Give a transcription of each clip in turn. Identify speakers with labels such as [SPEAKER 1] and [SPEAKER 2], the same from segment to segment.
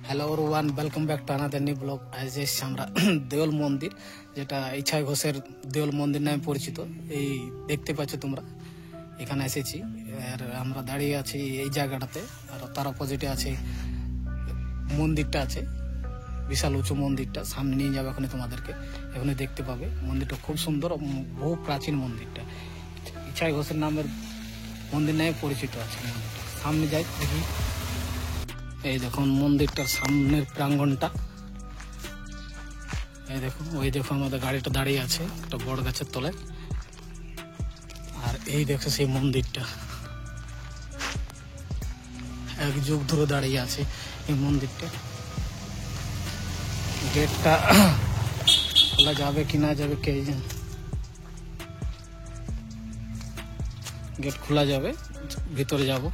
[SPEAKER 1] Hello everyone, welcome back to another new blog. আজ এসেছি আমরা দেওল মন্দির, যেটা ইছাই ঘোষের দেওল মন্দির নামে পরিচিত। এই দেখতে পাচ্ছ তোমরা, এখানে এসেছি। আর আমরা দাঁড়িয়ে আছি এই জায়গাটাতে, আর তার অপোজিটে আছে মন্দিরটা আছে, বিশাল উঁচু মন্দিরটা। সামনে নিয়ে যাবে এখানে তোমাদেরকে, এখানে দেখতে পাবে। মন্দিরটা খুব সুন্দর, বহু প্রাচীন মন্দিরটা। ইছাই ঘোষের নামের মন্দির নামে পরিচিত আছে মন্দিরটা। সামনে যাই দেখি। এই দেখুন মন্দিরটার সামনের প্রাঙ্গণটা। এই দেখুন, ওই দেখো আমাদের গাড়িটা দাঁড়িয়ে আছে একটা বড় গাছের তলায়। আর এই দেখো সেই মন্দিরটা, এক যুগ ধরে দাঁড়িয়ে আছে এই মন্দিরটা। গেটটা খোলা যাবে কি না যাবে কে জানে। গেট খোলা যাবে, ভিতরে যাব।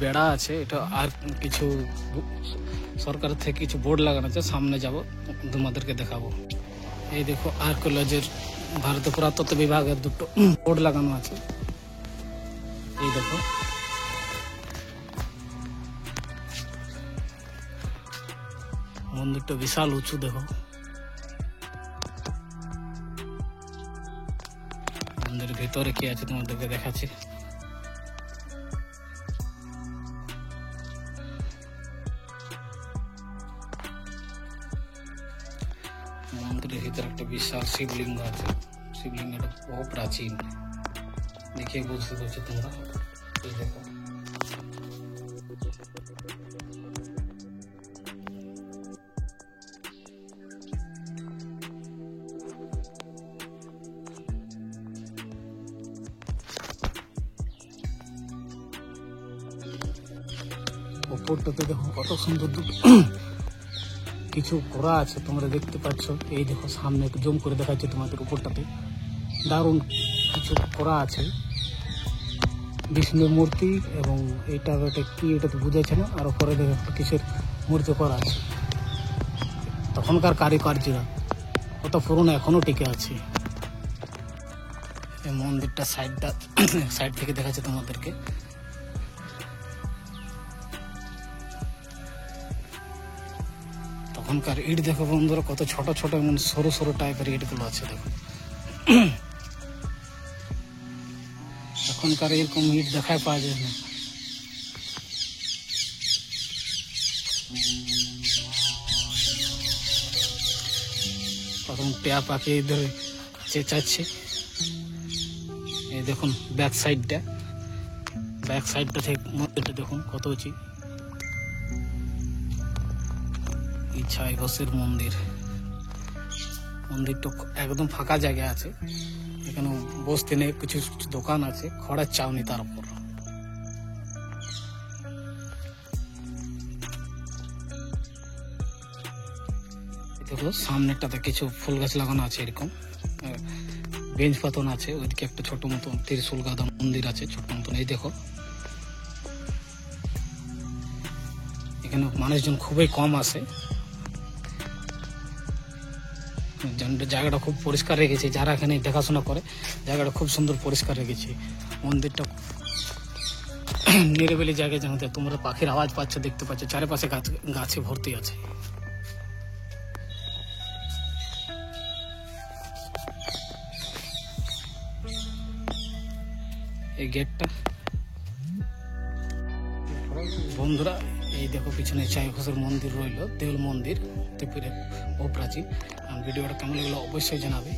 [SPEAKER 1] বেড়া আছে, এটা আর কিছু সরকার থেকে কিছু বোর্ড লাগানো আছে। সামনে যাব, তোমাদেরকে দেখাবো। এই দেখো আর্কিওলজির, ভারতীয় পুরাতত্ত্ব বিভাগের দুটো বোর্ড লাগানো আছে। এই দেখো, মন্দিরটা বিশাল উঁচু। দেখো মন্দিরের ভিতরে কি আছে তোমাদেরকে দেখাচ্ছি। মন্দিরের ভিতরে একটা বিশাল শিবলিঙ্গ আছে। শিবলিঙ্গটা বহু প্রাচীন, দেখে বুঝতে পারছো তোমরা। এই দেখো, উপরটাতে দেখো কত সুন্দর কিছু করা আছে, তোমরা দেখতে পাচ্ছ। এই দেখো সামনে জুম করে দেখাচ্ছে তোমাদের, উপরটাতে দারুণ কিছু করা আছে, বিষ্ণুর মূর্তি। এবং এইটা কি, এটা তো বুঝাচ্ছে না। আর উপরে দেখো একটা কিসের মূর্তি করা আছে। তখনকার কারুকার্যরা কত পুরনো, এখনো টিকে আছে। এই মন্দিরটা সাইড থেকে দেখাচ্ছে তোমাদেরকে। তখনকার ইট দেখো বন্ধুরা, কত ছোট ছোট এমন সরু সরু টাইপের ইটগুলো আছে। দেখো এখনকার এরকম ইট দেখায় পাওয়া যায় না। তখন টিয়া পাখি ধরে চেঁচাচ্ছে। এই দেখুন ব্যাক সাইডটা থেকে মন্দিরটা দেখুন কত উঁচু। ইছাই ঘোষের মন্দিরটা একদম ফাঁকা জায়গা আছে। এখানে বসতে নেই, কিছু দোকান আছে, খড়ের চাউনি তার উপর। দেখো সামনেটাতে কিছু ফুল গাছ লাগানো আছে, এরকম বেঞ্চ পাতন আছে। ওইদিকে একটা ছোট মতন ত্রিশূল গাদা মন্দির আছে, ছোট মতন। এই দেখো, এখানে মানুষজন খুবই কম আসে। জায়গাটা খুব পরিষ্কার রেখেছে, যারা এখানে দেখাশোনা করে জায়গাটা খুব সুন্দর পরিষ্কার রেখেছে। মন্দিরটা নিরিবিলি জায়গায়, জানাতে তোমরা পাখির আওয়াজ পাচ্ছ, দেখতে পাচ্ছ। চারিপাশে গাছে ভর্তি আছে। এই গেটটা বন্ধুরা, এই দেখো পিছনে ইছাই ঘোষের মন্দির রইল, দেউল মন্দির ত্রিপুরা, বহু প্রাচীন। ভিডিওটা কেমন লাগলো অবশ্যই জানাবে।